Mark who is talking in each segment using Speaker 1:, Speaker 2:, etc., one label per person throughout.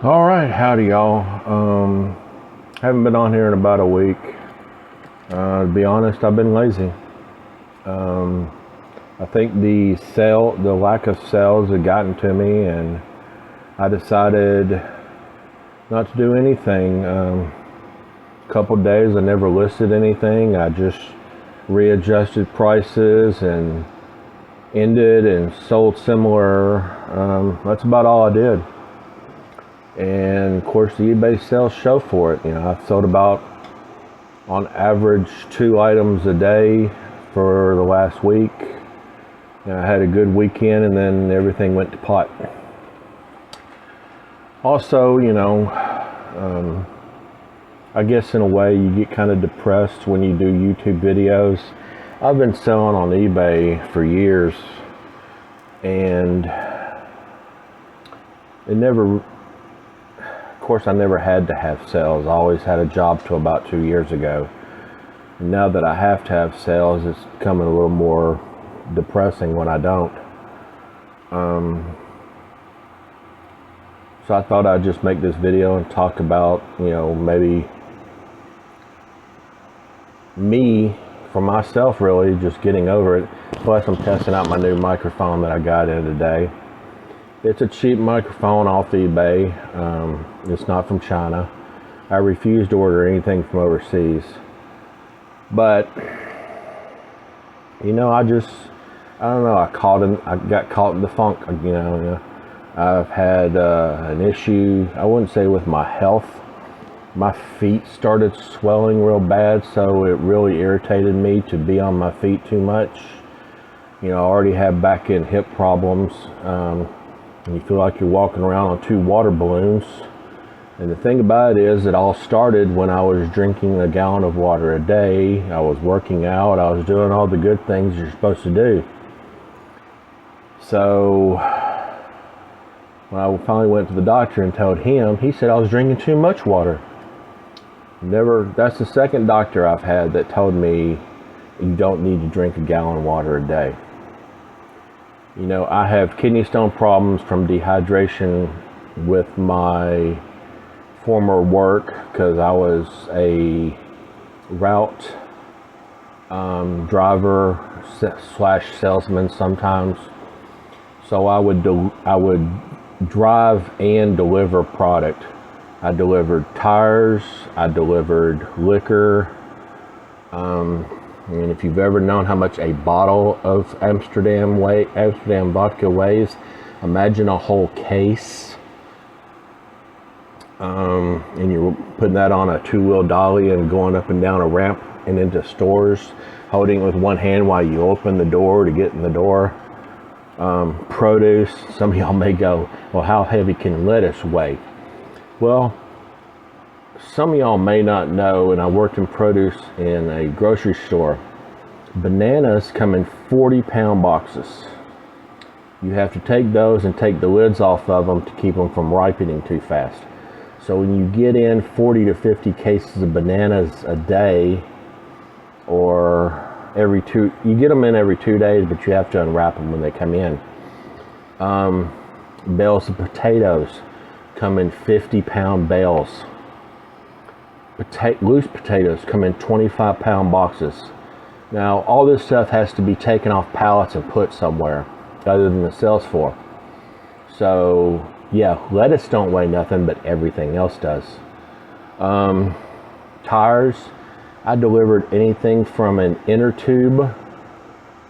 Speaker 1: All right, howdy y'all. Haven't been on here in about a week. To be honest, I've been lazy. I think the lack of sales had gotten to me, and I decided not to do anything. A couple days I never listed anything. I just readjusted prices and ended and sold similar. That's about all I did. And of course the eBay sales show for it. I've sold about on average 2 items a day for the last week. I had a good weekend and then everything went to pot. Also, I guess in a way you get kind of depressed when you do YouTube videos. I've been selling on eBay for years, and of course, I never had to have sales. I always had a job till about 2 years ago. And now that I have to have sales, it's becoming a little more depressing when I don't. So I thought I'd just make this video and talk about, maybe me, for myself really, just getting over it. Plus I'm testing out my new microphone that I got in today. It's a cheap microphone off eBay. It's not from China. I refuse to order anything from overseas. But, I don't know, I got caught in the funk, I've had an issue, I wouldn't say with my health. My feet started swelling real bad, so it really irritated me to be on my feet too much. I already have back and hip problems. And you feel like you're walking around on 2 water balloons. And the thing about it is, it all started when I was drinking a gallon of water a day. I was working out. I was doing all the good things you're supposed to do. So when I finally went to the doctor and told him, he said I was drinking too much water. That's the second doctor I've had that told me you don't need to drink a gallon of water a day. I have kidney stone problems from dehydration with my former work because I was a route driver / salesman sometimes. So I would drive and deliver product. I delivered tires, I delivered liquor. And if you've ever known how much a bottle of Amsterdam vodka weighs, imagine a whole case. And you're putting that on a 2-wheel dolly and going up and down a ramp and into stores, holding it with one hand while you open the door to get in the door. Produce, some of y'all may go, well, how heavy can lettuce weigh? Well, some of y'all may not know, and I worked in produce in a grocery store. Bananas come in 40-pound boxes. You have to take those and take the lids off of them to keep them from ripening too fast. So when you get in 40 to 50 cases of bananas a day, or you get them in every 2 days, but you have to unwrap them when they come in. Bales of potatoes come in 50-pound bales. Loose potatoes come in 25-pound boxes. Now, all this stuff has to be taken off pallets and put somewhere other than the sales floor. So, yeah, lettuce don't weigh nothing, but everything else does. Tires, I delivered anything from an inner tube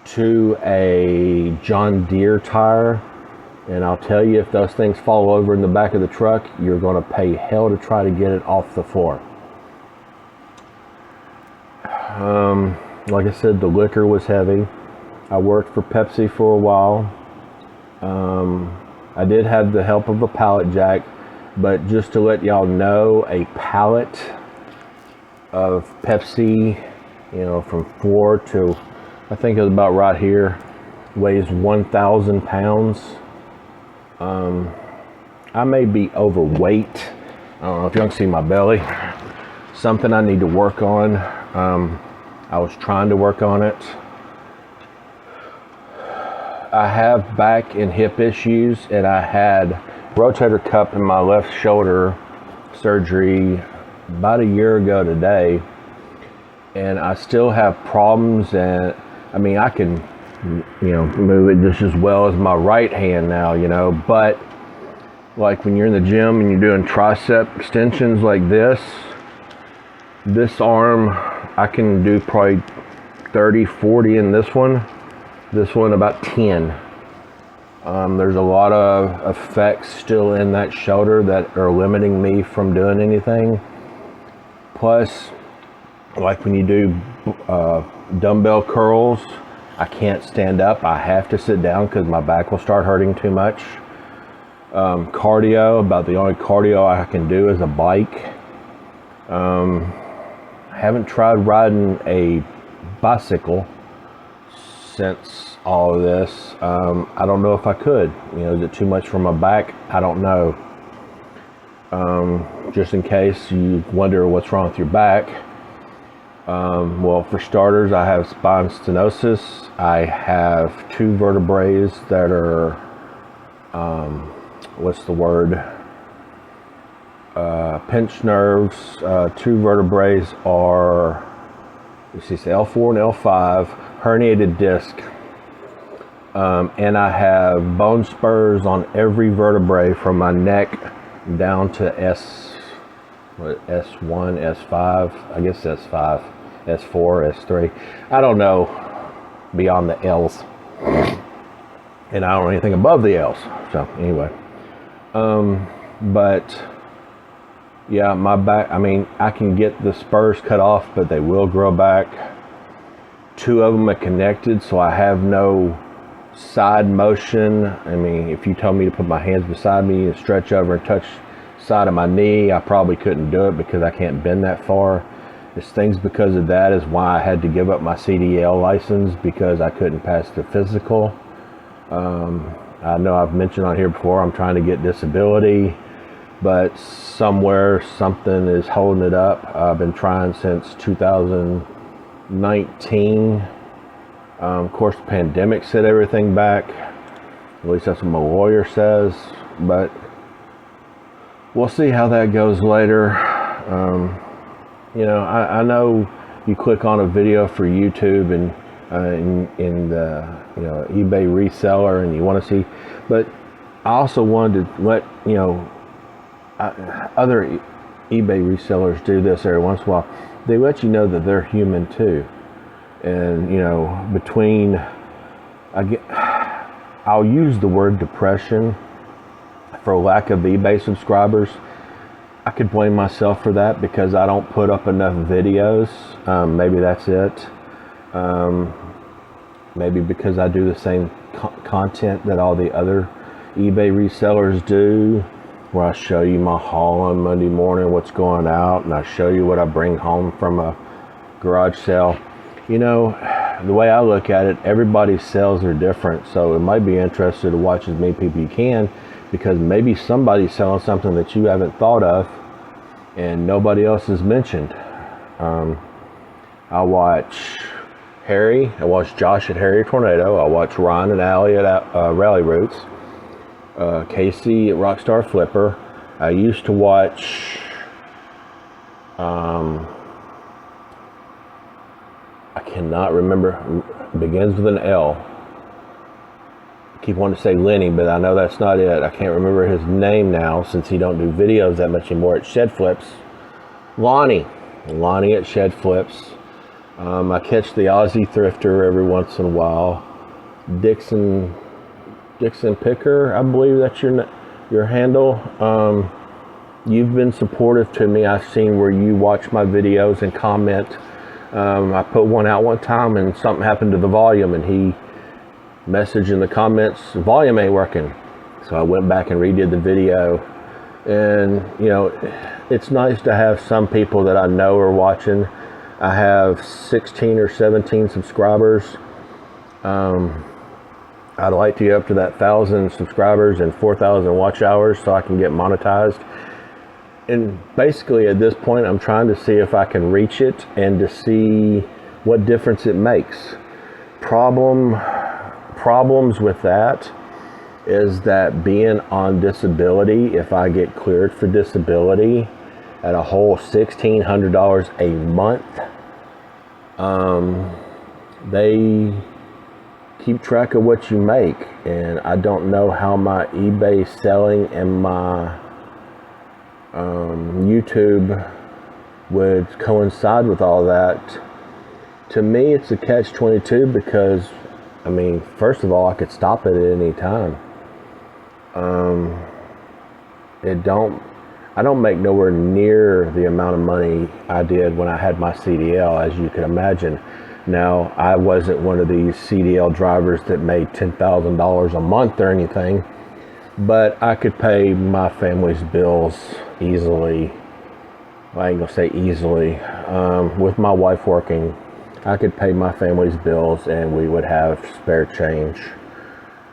Speaker 1: to a John Deere tire. And I'll tell you, if those things fall over in the back of the truck, you're going to pay hell to try to get it off the floor. Like I said, the liquor was heavy. I worked for Pepsi for a while. I did have the help of a pallet jack, but just to let y'all know, a pallet of Pepsi, from floor to, I think it was about right here, weighs 1,000 pounds. I may be overweight. I don't know if y'all can see my belly. Something I need to work on. I was trying to work on it. I have back and hip issues, and I had rotator cuff in my left shoulder surgery about a year ago today, and I still have problems. And I mean, I can, move it just as well as my right hand now, but like when you're in the gym and you're doing tricep extensions like this arm, I can do probably 30, 40 in this one about 10. There's a lot of effects still in that shoulder that are limiting me from doing anything. Plus, like when you do dumbbell curls, I can't stand up. I have to sit down because my back will start hurting too much. Cardio, about the only cardio I can do is a bike. I haven't tried riding a bicycle since all of this. I don't know if I could. Is it too much for my back? I don't know. Just in case you wonder what's wrong with your back. Well, for starters, I have spine stenosis. I have 2 vertebrae that are, pinched nerves. 2 vertebrae are, L4 and L5, herniated disc. And I have bone spurs on every vertebrae from my neck down to S1, S5, I guess S5, S4, S3. I don't know beyond the L's. And I don't know anything above the L's. So anyway. But yeah, my back, I mean, I can get the spurs cut off, but they will grow back. 2 of them are connected, so I have no side motion. I mean, if you told me to put my hands beside me and stretch over and touch the side of my knee, I probably couldn't do it because I can't bend that far. It's things because of that is why I had to give up my CDL license, because I couldn't pass the physical. I know I've mentioned on here before, I'm trying to get disability, but somewhere something is holding it up. I've been trying since 2019. Of course, the pandemic set everything back. At least that's what my lawyer says, but we'll see how that goes later. I know you click on a video for YouTube and in the eBay reseller and you want to see, but I also wanted to let other eBay resellers do this every once in a while. They let you know that they're human too. And I'll use the word depression for lack of eBay subscribers. I could blame myself for that because I don't put up enough videos. Maybe that's it. Maybe because I do the same content that all the other eBay resellers do, where I show you my haul on Monday morning, what's going out, and I show you what I bring home from a garage sale. The way I look at it, everybody's sales are different, so it might be interesting to watch as many people you can, because maybe somebody's selling something that you haven't thought of and nobody else has mentioned. I watch Harry, I watch Josh at Harry Tornado, I watch Ryan and Allie at Rally Roots, Casey at Rockstar Flipper. I used to watch I cannot remember, begins with an L. I keep wanting to say Lenny, but I know that's not it. I can't remember his name now since he don't do videos that much anymore at Shed Flips. Lonnie at Shed Flips. I catch the Aussie Thrifter every once in a while. Dixon Picker, I believe that's your handle. You've been supportive to me. I've seen where you watch my videos and comment. I put one out one time and something happened to the volume, and he messaged in the comments, volume ain't working. So I went back and redid the video, and it's nice to have some people that I know are watching. I have 16 or 17 subscribers. I'd like to get up to that 1,000 subscribers and 4,000 watch hours so I can get monetized. And basically at this point, I'm trying to see if I can reach it and to see what difference it makes. Problems with that is that being on disability, if I get cleared for disability at a whole $1,600 a month, they keep track of what you make, and I don't know how my eBay selling and my YouTube would coincide with all that. To me, it's a catch-22 because, I mean, first of all, I could stop it at any time. I don't make nowhere near the amount of money I did when I had my CDL, as you can imagine. Now, I wasn't one of these CDL drivers that made $10,000 a month or anything, but I could pay my family's bills easily. I ain't gonna say easily. With my wife working, I could pay my family's bills and we would have spare change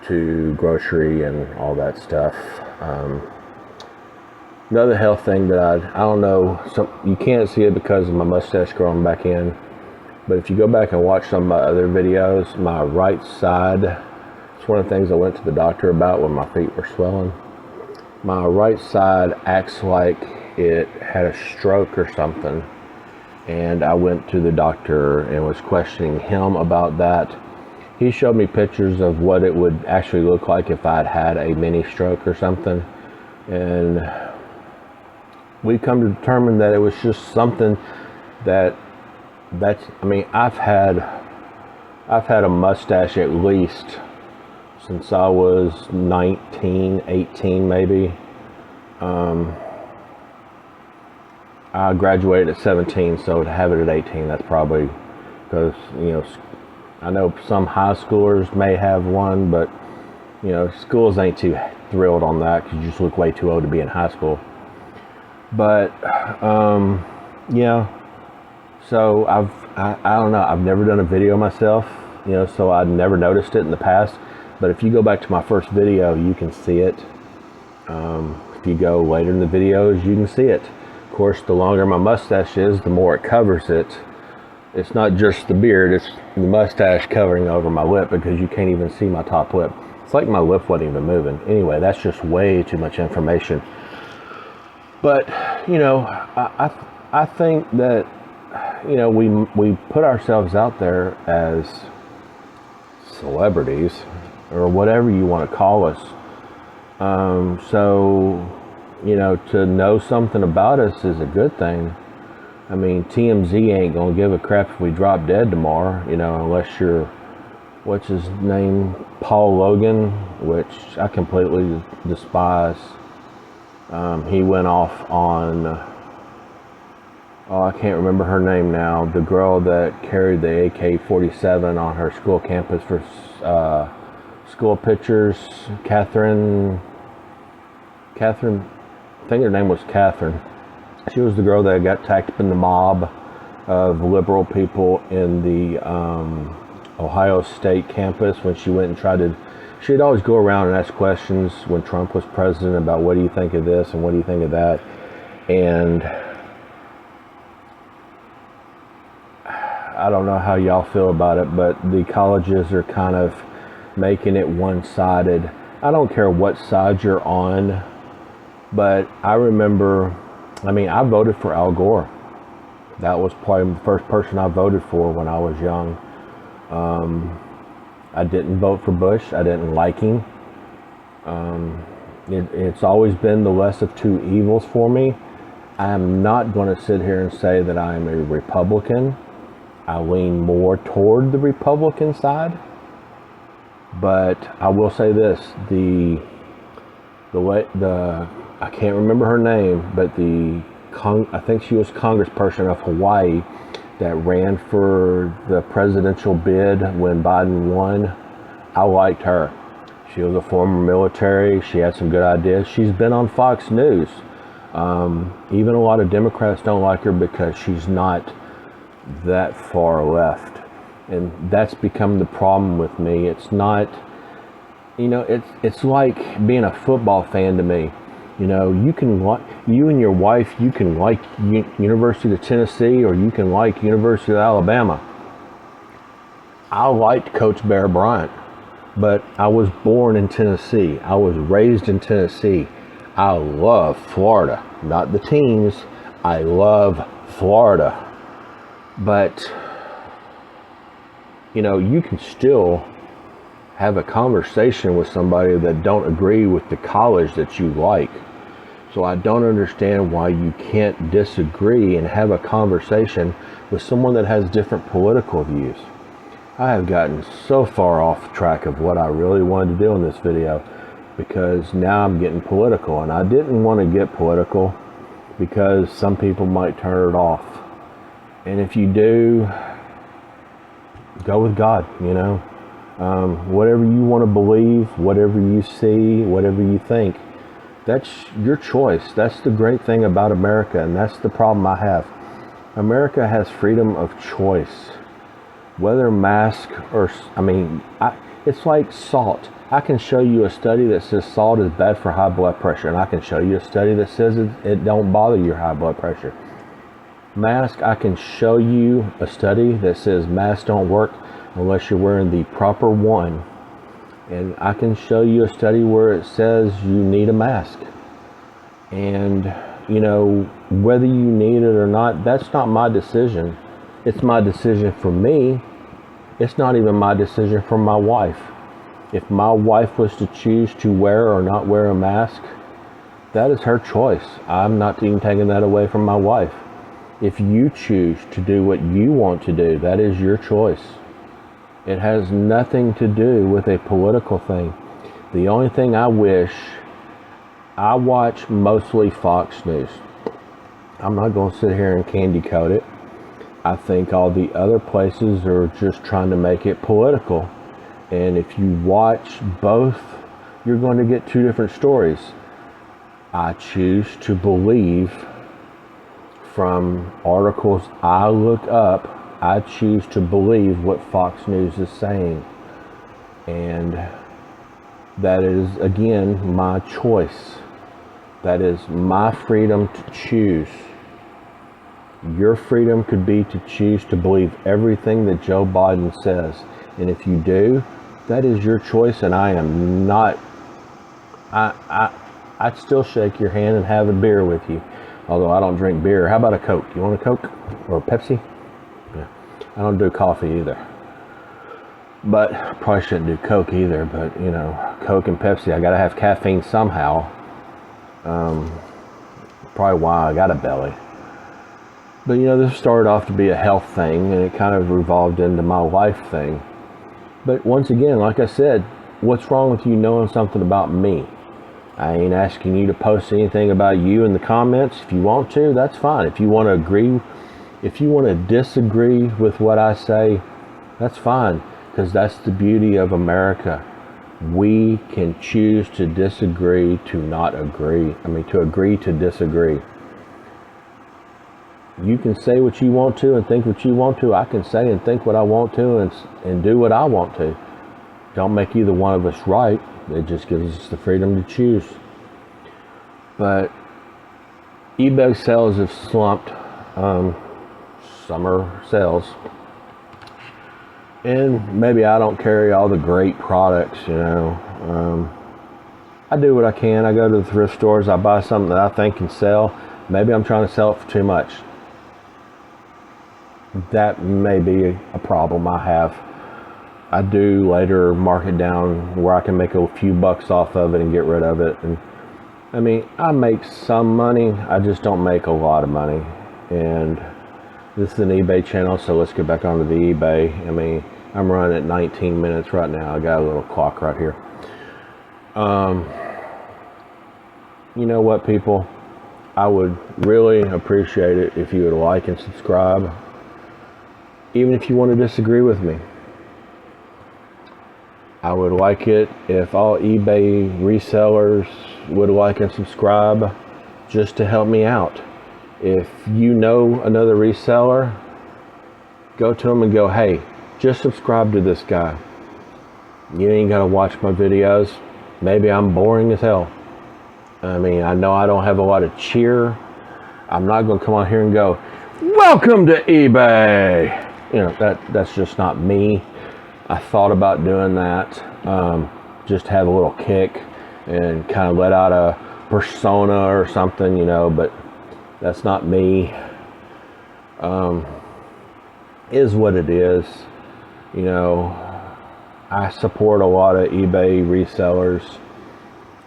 Speaker 1: to grocery and all that stuff. Another health thing that I don't know, you can't see it because of my mustache growing back in, but if you go back and watch some of my other videos, my right side, it's one of the things I went to the doctor about when my feet were swelling. My right side acts like it had a stroke or something, and I went to the doctor and was questioning him about that. He showed me pictures of what it would actually look like if I'd had a mini stroke or something, and we come to determine that it was just something that's, I mean, I've had a mustache at least since I was 19, 18 maybe. I graduated at 17, so to have it at 18, that's probably because, you know, I know some high schoolers may have one, but, you know, schools ain't too thrilled on that because you just look way too old to be in high school. But, yeah, so I don't know, I've never done a video myself, you know, so I'd never noticed it in the past. But if you go back to my first video, you can see it. If you go later in the videos, you can see it. Of course, the longer my mustache is, the more it covers it. It's not just the beard, it's the mustache covering over my lip because you can't even see my top lip. It's like my lip wasn't even moving. Anyway, that's just way too much information. But, you know, I think that, you know, we put ourselves out there as celebrities or whatever you want to call us. So, you know, to know something about us is a good thing. I mean, TMZ ain't gonna give a crap if we drop dead tomorrow, you know, unless you're, what's his name, Paul Logan, which I completely despise. He went off on, oh, I can't remember her name now, the girl that carried the AK-47 on her school campus for school pictures, Catherine, I think her name was Catherine. She was the girl that got tacked up in the mob of liberal people in the Ohio State campus when she went and tried to, she'd always go around and ask questions when Trump was president about what do you think of this and what do you think of that. And I don't know how y'all feel about it, but the colleges are kind of making it one-sided. I don't care what side you're on, but I remember, I mean, I voted for Al Gore. That was probably the first person I voted for when I was young. I didn't vote for Bush. I didn't like him. It's always been the less of two evils for me. I am not going to sit here and say that I am a Republican. I lean more toward the Republican side. But I will say this, I can't remember her name, but I think she was congressperson of Hawaii that ran for the presidential bid when Biden won. I liked her. She was a former military. She had some good ideas. She's been on Fox News. Even a lot of Democrats don't like her because she's not that far left. And that's become the problem with me. It's not, you know, it's like being a football fan to me. You know, you and your wife, you can like University of Tennessee or you can like University of Alabama. I liked Coach Bear Bryant, But I was born in Tennessee. I was raised in Tennessee. I love Florida, not the teams. I love Florida. But, you know, you can still have a conversation with somebody that don't agree with the college that you like. So I don't understand why you can't disagree and have a conversation with someone that has different political views. I have gotten so far off track of what I really wanted to do in this video, because now I'm getting political, and I didn't want to get political because some people might turn it off. And if you do, go with God, you know. Whatever you want to believe, whatever you see, whatever you think, that's your choice. That's the great thing about America, and that's the problem I have. America has freedom of choice. Whether mask or, it's like salt. I can show you a study that says salt is bad for high blood pressure, and I can show you a study that says it don't bother your high blood pressure. Mask, I can show you a study that says masks don't work unless you're wearing the proper one. And I can show you a study where it says you need a mask. And, you know, whether you need it or not, that's not my decision. It's my decision for me. It's not even my decision for my wife. If my wife was to choose to wear or not wear a mask, that is her choice. I'm not even taking that away from my wife. If you choose to do what you want to do, that is your choice. It has nothing to do with a political thing. The only thing I wish, I watch mostly Fox News. I'm not going to sit here and candy coat it. I think all the other places are just trying to make it political. And if you watch both, you're going to get two different stories. I choose to believe from articles I look up, I choose to believe what Fox News is saying. And that is, again, my choice. That is my freedom to choose. Your freedom could be to choose to believe everything that Joe Biden says. And if you do, that is your choice, and I am not, I'd still shake your hand and have a beer with you. Although I don't drink beer. How about a Coke? You want a Coke or a Pepsi? Yeah. I don't do coffee either. But I probably shouldn't do Coke either. But, you know, Coke and Pepsi, I got to have caffeine somehow. Probably why I got a belly. But, you know, this started off to be a health thing, and it kind of revolved into my life thing. But once again, like I said, what's wrong with you knowing something about me? I ain't asking you to post anything about you in the comments. If you want to, that's fine. If you want to agree, if you want to disagree with what I say, that's fine. Because that's the beauty of America. We can choose to disagree, to not agree. To agree to disagree. You can say what you want to and think what you want to. I can say and think what I want to and do what I want to. Don't make either one of us right. It just gives us the freedom to choose. But eBay sales have slumped. Summer sales. And maybe I don't carry all the great products, you know. I do what I can. I go to the thrift stores. I buy something that I think can sell. Maybe I'm trying to sell it for too much. That may be a problem I have. I do later mark it down where I can make a few bucks off of it and get rid of it. And I make some money. I just don't make a lot of money. And this is an eBay channel, so let's get back onto the eBay. I'm running at 19 minutes right now. I got a little clock right here. You know what, people? I would really appreciate it if you would like and subscribe. Even if you want to disagree with me. I would like it if all eBay resellers would like and subscribe just to help me out. If you know another reseller, go to them and go, hey, just subscribe to this guy. You ain't got to watch my videos. Maybe I'm boring as hell. I know I don't have a lot of cheer. I'm not going to come on here and go, welcome to eBay. You know, that's just not me. I thought about doing that, just have a little kick and kind of let out a persona or something, you know, but that's not me. Is what it is. You know, I support a lot of eBay resellers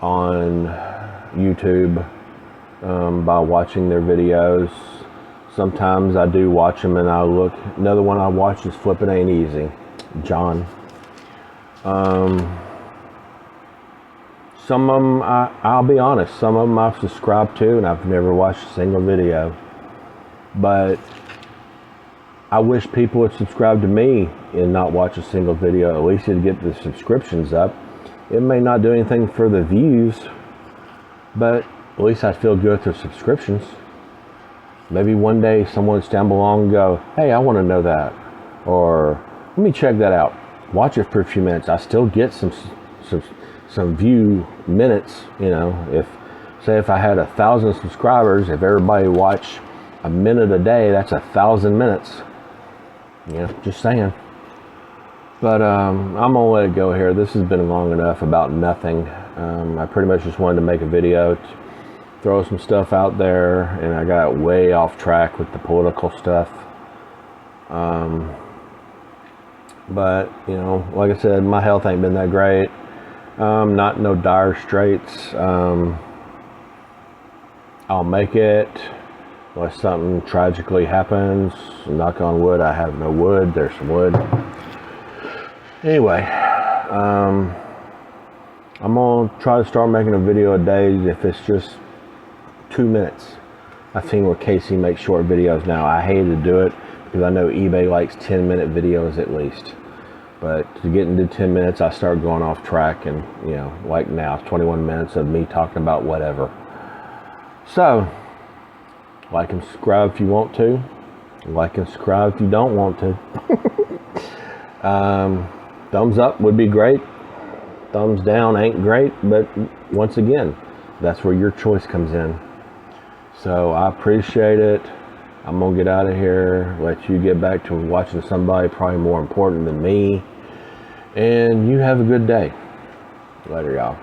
Speaker 1: on YouTube by watching their videos. Sometimes I do watch them and I look. Another one I watch is Flippin' Ain't Easy, John. Some of them, I'll be honest, some of them I've subscribed to and I've never watched a single video. But I wish people would subscribe to me and not watch a single video. At least it'd get the subscriptions up. It may not do anything for the views, but at least I feel good with the subscriptions. Maybe one day someone would stumble along and go, hey, I want to know that. Or let me check that out. Watch it for a few minutes. I still get some view minutes, you know. If I had 1,000 subscribers, if everybody watched a minute a day, that's 1,000 minutes. You know, just saying. But I'm gonna let it go here. This has been long enough about nothing. I pretty much just wanted to make a video, throw some stuff out there, and I got way off track with the political stuff. But you know, like I said, my health ain't been that great. Not no dire straits. I'll make it unless something tragically happens. Knock on wood. I have no wood. There's some wood. Anyway, I'm gonna try to start making a video a day if it's just 2 minutes. I've seen where Casey makes short videos now. I hate to do it because I know eBay likes 10-minute videos at least. But to get into 10 minutes, I start going off track, and you know, like now, 21 minutes of me talking about whatever. So, like and subscribe if you want to. Like and subscribe if you don't want to. Thumbs up would be great. Thumbs down ain't great, but once again, that's where your choice comes in. So I appreciate it. I'm gonna get out of here, let you get back to watching somebody probably more important than me. And you have a good day. Later, y'all.